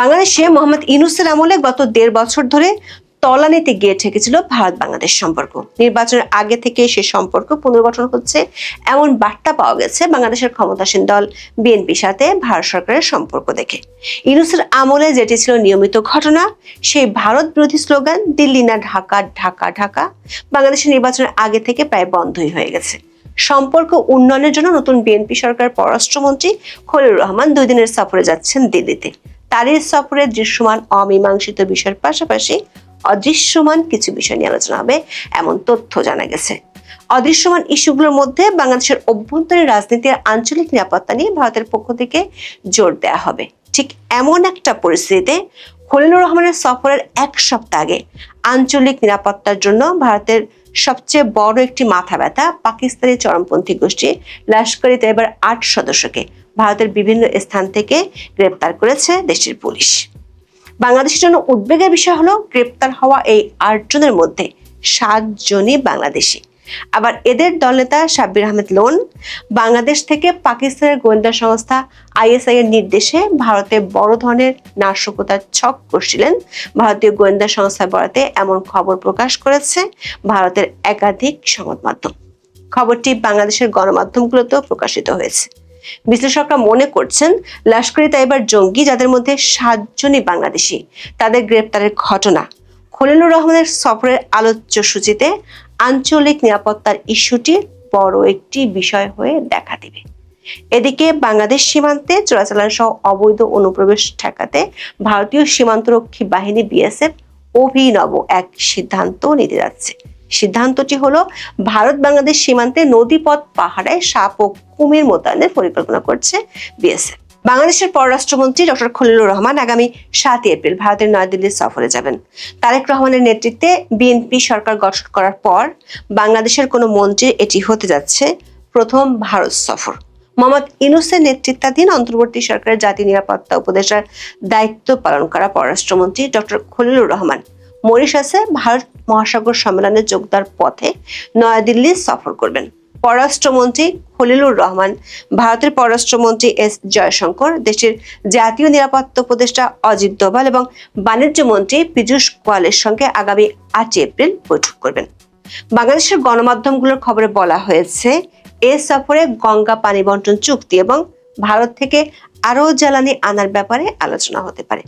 বাংলাদেশে মোহাম্মদ ইউনূসের আমলে গত ১.৫ বছর ধরে তলানিতে গিয়ে ঠেকেছিল ভারত বাংলাদেশ সম্পর্ক। নির্বাচনের আগে থেকে সে সম্পর্ক পুনর্গঠন হচ্ছে এমন বার্তা পাওয়া গেছে বাংলাদেশের ক্ষমতাসীন দল বিএনপির সাথে ভারত সরকারের সম্পর্ক দেখে। ইউনূসের আমলে যেটি ছিল নিয়মিত ঘটনা, সেই ভারত বিরোধী স্লোগান দিল্লি না ঢাকা, ঢাকা ঢাকা বাংলাদেশের নির্বাচনের আগে থেকে প্রায় বন্ধই হয়ে গেছে। সম্পর্ক উন্নয়নের জন্য নতুন বিএনপি সরকার পররাষ্ট্রমন্ত্রী খলিলুর রহমান ২ দিনের সফরে যাচ্ছেন দিল্লিতে। তার এই সফরে দৃশ্যমান অমীমাংসিত বিষয়ের পাশাপাশি অদৃশ্যমান কিছু বিষয় নিয়ে আলোচনা হবে এমন তথ্য জানা গেছে। অদৃশ্যমান ইস্যুগুলোর মধ্যে বাংলাদেশের অভ্যন্তরীণ রাজনীতি আর আঞ্চলিক নিরাপত্তা নিয়ে ভারতের পক্ষ থেকে জোর দেওয়া হবে। ঠিক এমন একটা পরিস্থিতিতে খলিলুর রহমানের সফরের ১ সপ্তাহ আগে আঞ্চলিক নিরাপত্তার জন্য ভারতের সবচেয়ে বড় একটি মাথা ব্যথা পাকিস্তানি চরমপন্থী গোষ্ঠী লস্কর-ই তৈয়বার ৮ সদস্যকে ভারতের বিভিন্ন স্থান থেকে গ্রেপ্তার করেছে দেশের পুলিশ। বাংলাদেশের জন্য উদ্বেগের বিষয় হলো গ্রেপ্তার হওয়া এই ৮ জনের মধ্যে ৭ জনই বাংলাদেশি। আবার এদের দলনেতা সাব্বির আহমেদ লোন বাংলাদেশ থেকে পাকিস্তানের গোয়েন্দা সংস্থা আইএসআই এর নির্দেশে ভারতে বড় ধরনের নাশকতার ছক কষছিলেন। ভারতীয় গোয়েন্দা সংস্থার বরাতে এমন খবর প্রকাশ করেছে ভারতের একাধিক সংবাদ মাধ্যম। খবরটি বাংলাদেশের গণমাধ্যমগুলোতেও প্রকাশিত হয়েছে। বিশ্লেষকরা মনে করছেন লস্কর-ই তৈয়বার জঙ্গি, যাদের মধ্যে ৭ জনই বাংলাদেশি, তাদের গ্রেপ্তারের ঘটনা খলিলুর রহমানের সফরের আলোচ্য সূচিতে আঞ্চলিক নিরাপত্তার ইস্যুটি বড় একটি বিষয় হয়ে দেখা দিবে। এদিকে বাংলাদেশ সীমান্তে চোরাচালান সহ অবৈধ অনুপ্রবেশ ঠেকাতে ভারতীয় সীমান্তরক্ষী বাহিনী বিএসএফ অভিনব এক সিদ্ধান্ত নিতে যাচ্ছে। সিদ্ধান্তটি হলো ভারত বাংলাদেশ সীমান্তে নদীপথ পাহারায় সাপ ও কুমির মোতায়েনের পরিকল্পনা করছে বিএসএফ। বাংলাদেশের পররাষ্ট্রমন্ত্রী ডক্টর খলিলুর রহমান আগামী ৭ এপ্রিল ভারতের নয়াদিল্লি সফরে যাবেন। তারেক রহমানের নেতৃত্বে বিএনপি সরকার গঠন করার পর বাংলাদেশের কোনো মন্ত্রীর এটি হতে যাচ্ছে প্রথম ভারত সফর। মোহাম্মদ ইউনূসের নেতৃত্বাধীন অন্তর্বর্তী সরকারের জাতীয় নিরাপত্তা উপদেষ্টার দায়িত্ব পালন করা পররাষ্ট্রমন্ত্রী ডক্টর খলিলুর রহমান মরিশাসে ভারত মহাসাগর সম্মেলনে যোগ দেওয়ার পথে নয়াদিল্লি সফর করবেন। পররাষ্ট্রমন্ত্রী খলিলুর রহমান, ভারতের পররাষ্ট্রমন্ত্রী এস জয়শঙ্কর, দেশের জাতীয় নিরাপত্তা উপদেষ্টা অজিত দোভাল এবং বাণিজ্য মন্ত্রী পীযূষ গোয়ালের সঙ্গে আগামী ৮ এপ্রিল বৈঠক করবেন। বাংলাদেশের গণমাধ্যমগুলোর খবরে বলা হয়েছে, এ সফরে গঙ্গা পানি বন্টন চুক্তি এবং ভারত থেকে আরও জ্বালানি আনার ব্যাপারে আলোচনা হতে পারে।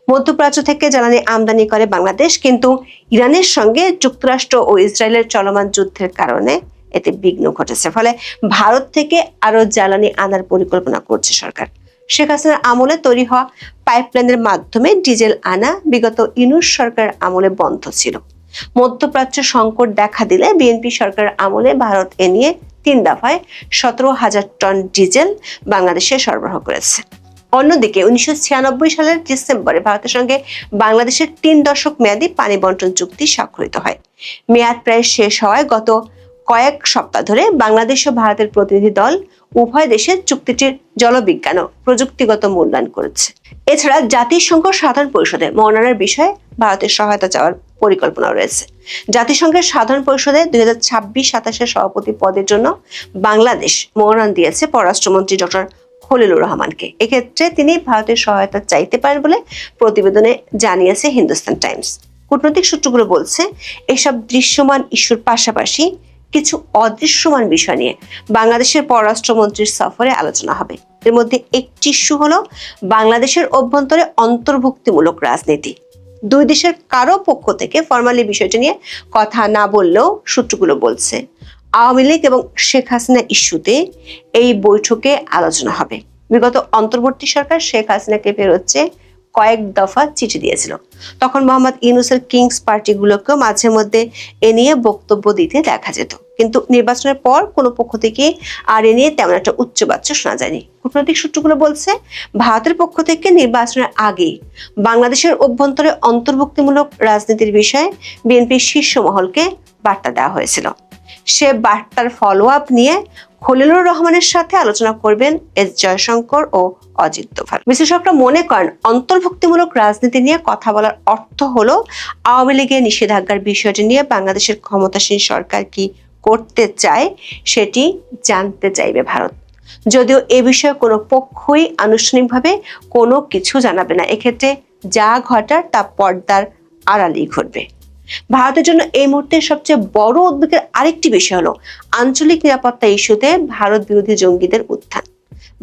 মধ্যপ্রাচ্য থেকে জ্বালানি আমদানি করে বাংলাদেশ, কিন্তু ইরানের সঙ্গে যুক্তরাষ্ট্র ও ইসরায়েলের চলমান যুদ্ধের কারণে এতে বিঘ্ন ঘটেছে। ফলে ভারত থেকে আরো জ্বালানি আনার পরিকল্পনা করছে সরকার। শেখ হাসিনার আমলে তৈরি হওয়া পাইপলাইনের মাধ্যমে ডিজেল আনা বিগত ইউনূস সরকারের আমলে বন্ধ ছিল। মধ্যপ্রাচ্য সংকট দেখা দিলে বিএনপি সরকারের আমলে ভারত এ নিয়ে ৩ দফায় ১৭,০০০ টন ডিজেল বাংলাদেশে সরবরাহ করেছে। অন্যদিকে ১৯৯৬ সালের ডিসেম্বরে ভারতের সঙ্গে বাংলাদেশের ৩ দশক মেয়াদী পানি বন্টন চুক্তি স্বাক্ষরিত হয়। মেয়াদ প্রায় শেষ হওয়ায় গত কয়েক সপ্তাহ ধরে বাংলাদেশ ও ভারতের প্রতিনিধি দল উভয় দেশের চুক্তিটির জলবিজ্ঞান ও প্রযুক্তিগত মূল্যায়ন করেছে। এছাড়া জাতিসংঘ সাধারণ পরিষদে মনোনয়নের বিষয়ে ভারতের সহায়তা চাওয়ার পরিকল্পনা রয়েছে। জাতিসংঘের সাধারণ পরিষদে 2026-27 সভাপতি পদের জন্য বাংলাদেশ মনোনয়ন দিয়েছে পররাষ্ট্রমন্ত্রী ডক্টর খলিলুর রহমানকে। এক্ষেত্রে তিনি ভারতের সহায়তা চাইতে পারেন বলে প্রতিবেদনে জানিয়েছে হিন্দুস্তান টাইমস। কূটনৈতিক সূত্রগুলো বলছে, এসব দৃশ্যমান ইস্যুর পাশাপাশি কিছু অদৃশ্যমান বিষয় নিয়ে বাংলাদেশের পররাষ্ট্রমন্ত্রীর সফরে আলোচনা হবে। এর মধ্যে একটি ইস্যু হলো বাংলাদেশের অভ্যন্তরে অন্তর্ভুক্তিমূলক রাজনীতি। দুই দেশের কারো পক্ষ থেকে ফরমালি বিষয়টি নিয়ে কথা না বললেও সূত্রগুলো বলছে, আওয়ামী লীগ এবং শেখ হাসিনা ইস্যুতে এই বৈঠকে আলোচনা হবে। বিগত অন্তর্বর্তী সরকার শেখ হাসিনাকে ফেরোচ্ছে কয়েক দফা চিঠি দিয়েছিল। তখন মোহাম্মদ ইউনূসের কিংস পার্টিগুলোকেও মাঝে মধ্যে এ নিয়ে বক্তব্য দিতে দেখা যেত, কিন্তু নির্বাচনের পর কোনো পক্ষ থেকে আর এ নিয়ে তেমন একটা উচ্চবাচ্য শোনা যায়নি। কূটনৈতিক সূত্রগুলো বলছে, ভারতের পক্ষ থেকে নির্বাচনের আগেই বাংলাদেশের অভ্যন্তরে অন্তর্ভুক্তিমূলক রাজনীতির বিষয়ে বিএনপির শীর্ষ মহলকে বার্তা দেওয়া হয়েছিল। সে বার্তার ফলো আপ নিয়ে খলিলুর রহমানের সাথে আলোচনা করবেন এস জয়শঙ্কর ও অজিত দোভাল। বিশ্লেষকরা মনে করেন, অন্তর্ভুক্তিমূলক রাজনীতি নিয়ে কথা বলার অর্থ হলো আওয়ামী লীগের নিষেধাজ্ঞার বিষয়টি নিয়ে বাংলাদেশের ক্ষমতাসীন সরকার কি করতে চায় সেটি জানতে চাইবে ভারত। যদিও এ বিষয়ে কোনো পক্ষই আনুষ্ঠানিকভাবে কোনো কিছু জানাবে না। এক্ষেত্রে যা ঘটার তা পর্দার আড়ালেই ঘটবে। ভারতের জন্য এই মুহূর্তে সবচেয়ে বড় উদ্বেগের আরেকটি বিষয় হলো আঞ্চলিক নিরাপত্তা ইস্যুতে ভারত বিরোধী জঙ্গিদের উত্থান।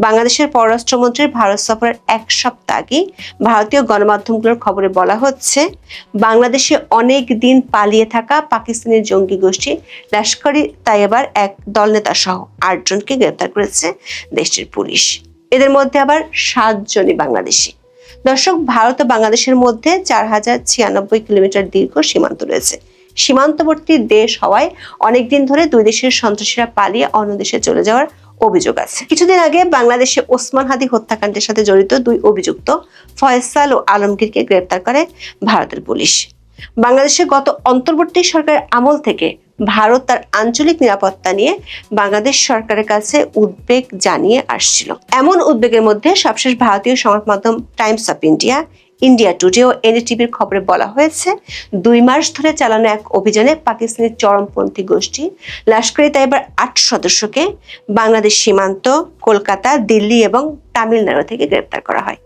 বাংলাদেশের পররাষ্ট্রমন্ত্রীর ভারত সফরের এক সপ্তাহ আগে ভারতীয় গণমাধ্যমগুলোর খবরে বলা হচ্ছে, বাংলাদেশে অনেক দিন পালিয়ে থাকা পাকিস্তানি জঙ্গি গোষ্ঠী লস্কর-ই তাইয়বার এক দলনেতা সহ 8 জনকে গ্রেপ্তার করেছে দেশটির পুলিশ। এদের মধ্যে আবার 7 জনই বাংলাদেশি। দর্শক, ভারত ও বাংলাদেশের মধ্যে 4096 কিলোমিটার দীর্ঘ সীমান্ত রয়েছে। সীমান্তবর্তী দেশ হওয়ায় অনেকদিন ধরে দুই দেশের সন্ত্রাসীরা পালিয়ে অন্য দেশে চলে যাওয়ার অভিযোগ আছে। কিছুদিন আগে বাংলাদেশে ওসমান হাদি হত্যাকাণ্ডের সাথে জড়িত 2 অভিযুক্ত ফয়সাল ও আলমগীরকে গ্রেপ্তার করে ভারতের পুলিশ। বাংলাদেশে গত অন্তর্বর্তী সরকারের আমল থেকে ভারত তার আঞ্চলিক নিরাপত্তা নিয়ে বাংলাদেশ সরকারের কাছে উদ্বেগ জানিয়ে আসছিল। এমন উদ্বেগের মধ্যে সবশেষ ভারতীয় সংবাদ মাধ্যম Times of India, India Today ও এনডিটিভির খবরে বলা হয়েছে, 2 মাস ধরে চালানো এক অভিযানে পাকিস্তানের চরমপন্থী গোষ্ঠী লস্কর-ই তাইয়বার 8 সদস্যকে বাংলাদেশ সীমান্ত, কলকাতা, দিল্লি এবং তামিলনাড়ু থেকে গ্রেপ্তার করা হয়।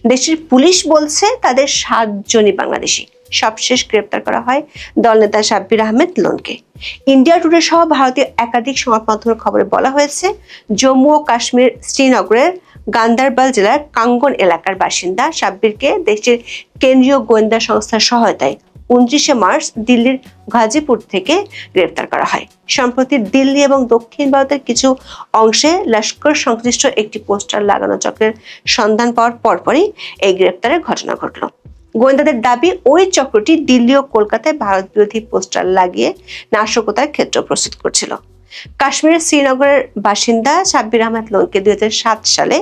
দেশটির পুলিশ বলছে তাদের 7 জনই বাংলাদেশি। সবশেষ গ্রেপ্তার করা হয় দলনেতা সাব্বির আহমেদ লোনকে। ইন্ডিয়া টুডে সহ ভারতীয় একাধিক সংবাদ মাধ্যমের খবরে বলা হয়েছে, জম্মু ও কাশ্মীর শ্রীনগরের গান্দারবাল জেলার কাঙ্গন এলাকার বাসিন্দা সাব্বিরকে দেশটির কেন্দ্রীয় গোয়েন্দা সংস্থার সহায়তায় 29 মার্চ দিল্লির গাজীপুর থেকে গ্রেপ্তার করা হয়। সম্প্রতি দিল্লি এবং দক্ষিণ ভারতের কিছু অংশে লস্কর সংশ্লিষ্ট একটি পোস্টার লাগানো চক্রের সন্ধান পাওয়ার পরপরই এই গ্রেপ্তারের ঘটনা ঘটল। গোয়েন্দাদের দাবি, ওই চক্রটি দিল্লি ও কলকাতায় ভারত বিরোধী পোস্টার লাগিয়ে নাশকতার ক্ষেত্র প্রস্তুত করছিল। কাশ্মীরের শ্রীনগরের বাসিন্দা সাব্বির আহমেদ লোনকে 2007 সালে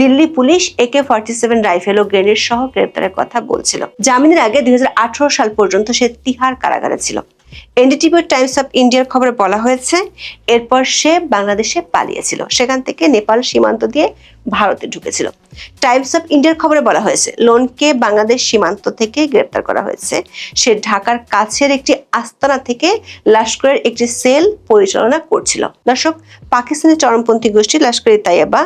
দিল্লি পুলিশ AK-47 রাইফেল ও গ্রেনেড সহ গ্রেপ্তারের কথা বলছিল। জামিনের আগে 2018 সাল পর্যন্ত সে তিহার কারাগারে ছিল। এনডিটিভি টাইমস অফ ইন্ডিয়ার খবরে বলা হয়েছে, এরপর সে বাংলাদেশে পালিয়েছিল, সেখান থেকে নেপাল সীমান্ত দিয়ে ভারতে ঢুকেছিল। টাইমস অফ ইন্ডিয়ার খবরে বলা হয়েছে, লোনকে বাংলাদেশ সীমান্ত থেকে গ্রেপ্তার করা হয়েছে। সে ঢাকার কাছের একটি আস্তানা থেকে লস্করের একটি সেল পরিচালনা করছিল। দর্শক, পাকিস্তানি চরমপন্থী গোষ্ঠী লস্কর-ই তাইয়বা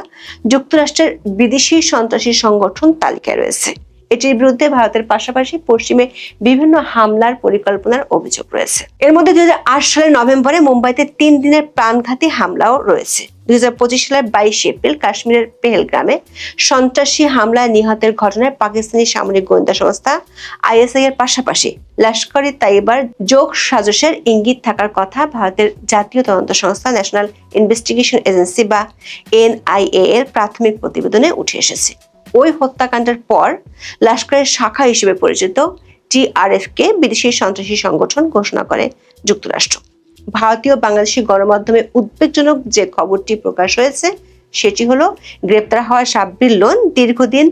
যুক্তরাষ্ট্রের বিদেশি সন্ত্রাসী সংগঠন তালিকায় রয়েছে। এটির বিরুদ্ধে ভারতের পাশাপাশি পশ্চিমে বিভিন্ন হামলার পরিকল্পনার অভিযোগ রয়েছে। এর মধ্যে 2008 সালের নভেম্বরে মুম্বাইতে 3 দিনের প্রাণঘাতী হামলাও রয়েছে। 2025 সালের 22 এপ্রিল কাশ্মীরের পেহেলগ্রামে সন্ত্রাসী হামলায় নিহতের ঘটনায় পাকিস্তানি সামরিক গোয়েন্দা সংস্থা ISI এর পাশাপাশি লস্কর-ই তাইয়বার যোগ সাজসের ইঙ্গিত থাকার কথা ভারতের জাতীয় তদন্ত সংস্থা ন্যাশনাল ইনভেস্টিগেশন এজেন্সি বা NIA এর প্রাথমিক প্রতিবেদনে উঠে এসেছে। ওই হত্যাকাণ্ডের পর লস্করের শাখা হিসেবে পরিচিত TRF-কে বিদেশি সন্ত্রাসী সংগঠন ঘোষণা করে যুক্তরাষ্ট্র। ভারতীয় বাংলাদেশি গণমাধ্যমে উদ্বেগজনক যে খবরটি প্রকাশ হয়েছে সেটি হলো, গ্রেপ্তার হওয়া সাব্বির লোন দীর্ঘদিন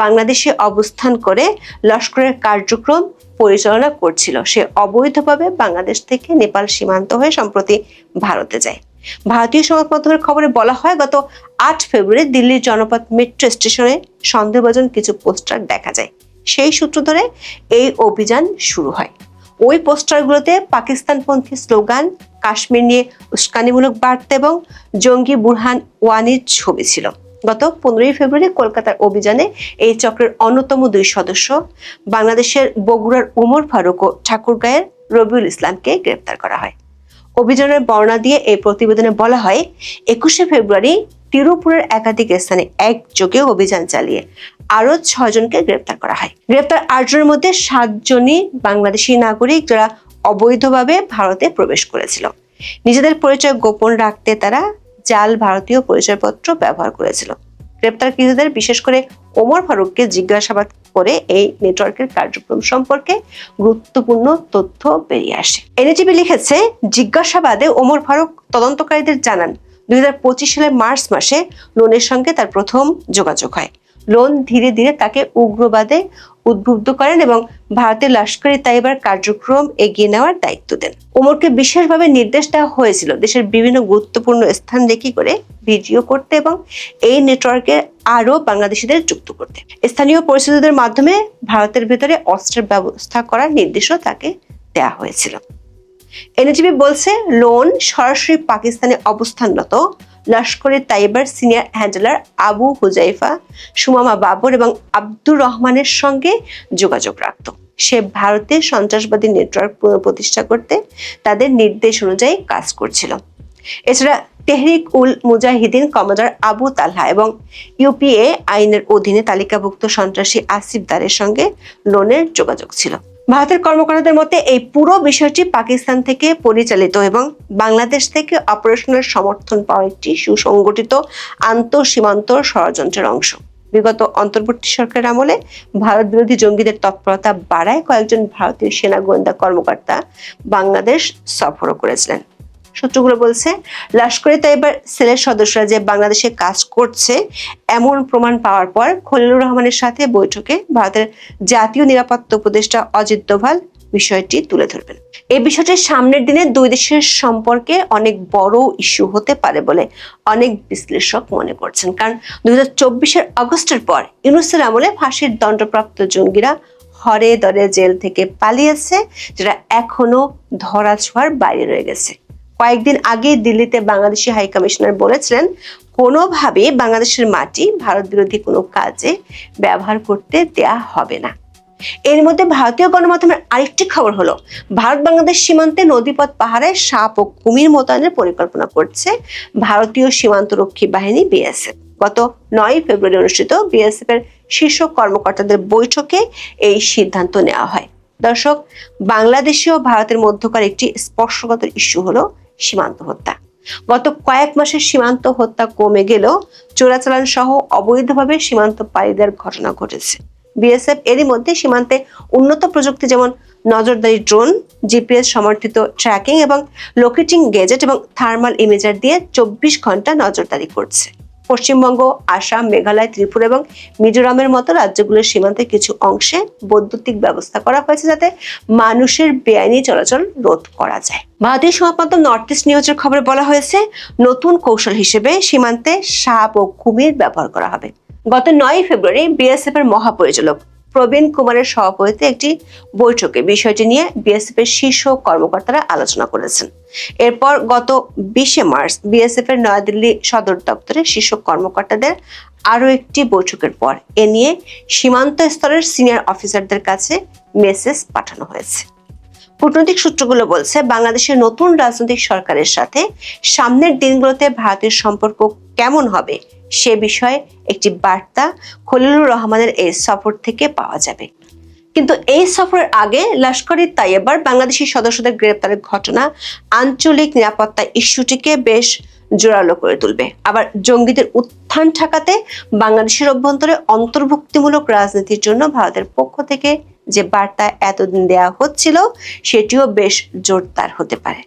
বাংলাদেশে অবস্থান করে লস্করের কার্যক্রম পরিচালনা করছিল। সে অবৈধভাবে বাংলাদেশ থেকে নেপাল সীমান্ত হয়ে সম্প্রতি ভারতে যায়। ভারতীয় সংবাদ মাধ্যমের খবরে বলা হয়, গত 8 ফেব্রুয়ারি দিল্লির জনপথ মেট্রো স্টেশনে সন্দেহভাজন কিছু পোস্টার দেখা যায়। সেই সূত্র ধরে এই অভিযান শুরু হয়। ওই পোস্টারগুলোতে পাকিস্তানপন্থী স্লোগান, কাশ্মীর নিয়ে উস্কানিমূলক বার্তা এবং জঙ্গি বুরহান ওয়ানির ছবি ছিল। গত 15 ফেব্রুয়ারি কলকাতার অভিযানে এই চক্রের অন্যতম 2 সদস্য বাংলাদেশের বগুড়ার উমর ফারুক ও ঠাকুরগাঁয়ের রবিউল ইসলামকে গ্রেপ্তার করা হয়। অভিযানের বর্ণনা দিয়ে এই প্রতিবেদনে বলা হয়, 21 ফেব্রুয়ারি তিরুপুরের একাধিক স্থানে একযোগে অভিযান চালিয়ে আরো 6 জনকে গ্রেপ্তার করা হয়। গ্রেপ্তার 8 জনের মধ্যে 7 জনই বাংলাদেশি নাগরিক, যারা অবৈধভাবে ভারতে প্রবেশ করেছিল। নিজেদের পরিচয় গোপন রাখতে তারা জাল ভারতীয় পরিচয়পত্র ব্যবহার করেছিল। গ্রেপ্তারকৃতদের বিশেষ করে ওমর ফারুককে জিজ্ঞাসাবাদ করে এই নেটওয়ার্কের কার্যক্রম সম্পর্কে গুরুত্বপূর্ণ তথ্য বেরিয়ে আসে। এনডিটিভি লিখেছে, জিজ্ঞাসাবাদে ওমর ফারুক তদন্তকারীদের জানান, 2025 সালের মার্চ মাসে লোনের সঙ্গে তার প্রথম যোগাযোগ হয়। লোন ধীরে ধীরে তাকে উগ্রবাদে উদ্বুদ্ধ করেন এবং ভারতের লস্কর-ই তাইয়বার কার্যক্রম এগিয়ে নেওয়ার দায়িত্ব দেন। ওমরকে বিশেষভাবে নির্দেশ দেওয়া হয়েছিল দেশের বিভিন্ন গুরুত্বপূর্ণ স্থান রেকি করে ভিডিও করতে এবং এই নেটওয়ার্কে আরো বাংলাদেশিদের যুক্ত করতে। স্থানীয় পরিস্থিতিদের মাধ্যমে ভারতের ভেতরে অস্ত্রের ব্যবস্থা করার নির্দেশও তাকে দেওয়া হয়েছিল। এনডিটিভি বলছে, লোন সরাসরি পাকিস্তানে অবস্থানরত লস্করে তাইবার সিনিয়র হ্যান্ডলার আবু হুজাইফা, সুমামা বাবর এবং আব্দুর রহমানের সঙ্গে যোগাযোগ রাখত। সে ভারতে সন্ত্রাসবাদী নেটওয়ার্ক পুনঃপ্রতিষ্ঠা করতে তাদের নির্দেশ অনুযায়ী কাজ করছিল। এছাড়া তেহরিক উল মুজাহিদিন কমান্ডার আবু তালহা এবং ইউপিএ আইনের অধীনে তালিকাভুক্ত সন্ত্রাসী আসিফ দারের সঙ্গে লোনের যোগাযোগ ছিল। ভারতের কর্মকর্তাদের মতে এই পুরো বিষয়টি পাকিস্তান থেকে পরিচালিত এবং বাংলাদেশ থেকে অপারেশনাল সমর্থন পাওয়া একটি সুসংগঠিত আন্তঃসীমান্ত ষড়যন্ত্রের অংশ। বিগত অন্তর্বর্তী সরকারের আমলে ভারত বিরোধী জঙ্গিদের তৎপরতা বাড়ায় কয়েকজন ভারতীয় সেনা গোয়েন্দা কর্মকর্তা বাংলাদেশ সফরও করেছিলেন। সূত্রগুলো বলছে, লস্করে তাইবার সেলের সদস্যরা যে বাংলাদেশে কাজ করছে এমন প্রমাণ পাওয়ার পর খলিলুর রহমানের সাথে বৈঠকে ভারতের জাতীয় নিরাপত্তা উপদেষ্টা অজিত দোভাল বিষয়টি তুলে ধরবেন। এই বিষয়টি সামনের দিনে দুই দেশের সম্পর্কে অনেক বড় ইস্যু হতে পারে বলে অনেক বিশ্লেষক মনে করছেন। কারণ 2024 আগস্টের পর ইউনূসের আমলে ফাঁসির দণ্ডপ্রাপ্ত জঙ্গিরা হরে দরে জেল থেকে পালিয়েছে, যারা এখনো ধরাছোঁয়ার বাইরে রয়ে গেছে। কয়েকদিন আগে দিল্লিতে বাংলাদেশি হাই কমিশনার বলেছিলেন, কোনোভাবে বাংলাদেশের মাটি ভারত বিরোধী কোনো কাজে ব্যবহার করতে দেয়া হবে না। এর মধ্যে ভারতীয় গণমাধ্যমের আরেকটি খবর হলো, ভারত বাংলাদেশ সীমান্তে নদীপথ পাহারায় সাপ ও কুমির মোতায়েনের পরিকল্পনা করছে ভারতীয় সীমান্তরক্ষী বাহিনী বিএসএফ। গত 9 ফেব্রুয়ারি অনুষ্ঠিত বিএসএফ এর শীর্ষ কর্মকর্তাদের বৈঠকে এই সিদ্ধান্ত নেওয়া হয়। দর্শক, বাংলাদেশে ও ভারতের মধ্যকার একটি স্পর্শকাতর ইস্যু হলো সীমান্ত হত্যা। গত কয়েক মাসের সীমান্ত হত্যা কমে গেলেও চোরাচালান সহ অবৈধভাবে সীমান্ত পাড়ি দেওয়ার ঘটনা ঘটেছে। বিএসএফ এরই মধ্যে সীমান্তে উন্নত প্রযুক্তি যেমন নজরদারি ড্রোন, জিপিএস সমর্থিত ট্র্যাকিং এবং লোকেটিং গেজেট এবং থার্মাল ইমেজার দিয়ে 24 ঘন্টা নজরদারি করছে। পশ্চিমবঙ্গ, আসাম, মেঘালয়, ত্রিপুরা এবং মিজোরামের মতো রাজ্যগুলোর সীমান্তে কিছু অংশে বৈদ্যুতিক ব্যবস্থা করা হয়েছে যাতে মানুষের বেআইনি চলাচল রোধ করা যায়। ভারতীয় সংবাদ মাধ্যম নর্থ ইস্ট নিউজের খবরে বলা হয়েছে, নতুন কৌশল হিসেবে সীমান্তে সাপ ও কুমির ব্যবহার করা হবে। গত 9 ফেব্রুয়ারি বিএসএফ এর মহাপরিচালক প্রবীণ কুমারের সভাপতিত্বে একটি বৈঠকে বিষয়টি নিয়ে বিএসএফ এর শীর্ষ কর্মকর্তারা আলোচনা করেছেন। এরপর গত 20 মার্চ বিএসএফ এর নয়াদিল্লি সদর দপ্তরে শীর্ষ কর্মকর্তাদের আরো একটি বৈঠকের পর এ নিয়ে সীমান্ত স্তরের সিনিয়র অফিসারদের কাছে মেসেজ পাঠানো হয়েছে। কূটনৈতিক সূত্রগুলো বলছে, বাংলাদেশের নতুন রাজনৈতিক সরকারের সাথে সামনের দিনগুলোতে ভারতের সম্পর্ক কেমন হবে সে বিষয়ে একটি বার্তা খলিলুর রহমানের এই সফর থেকে পাওয়া যাবে। কিন্তু এই সফরের আগে লস্করে তাইবার বাংলাদেশি সদস্যদের গ্রেপ্তারের ঘটনা আঞ্চলিক নিরাপত্তা ইস্যুটিকে বেশ জোরালো করে তুলবে। আবার জঙ্গিদের উত্থান ঠেকাতে বাংলাদেশের অভ্যন্তরে অন্তর্ভুক্তিমূলক রাজনীতির জন্য ভারতের পক্ষ থেকে যে বার্তা এতদিন দেওয়া হচ্ছিল সেটিও বেশ জোরদার হতে পারে।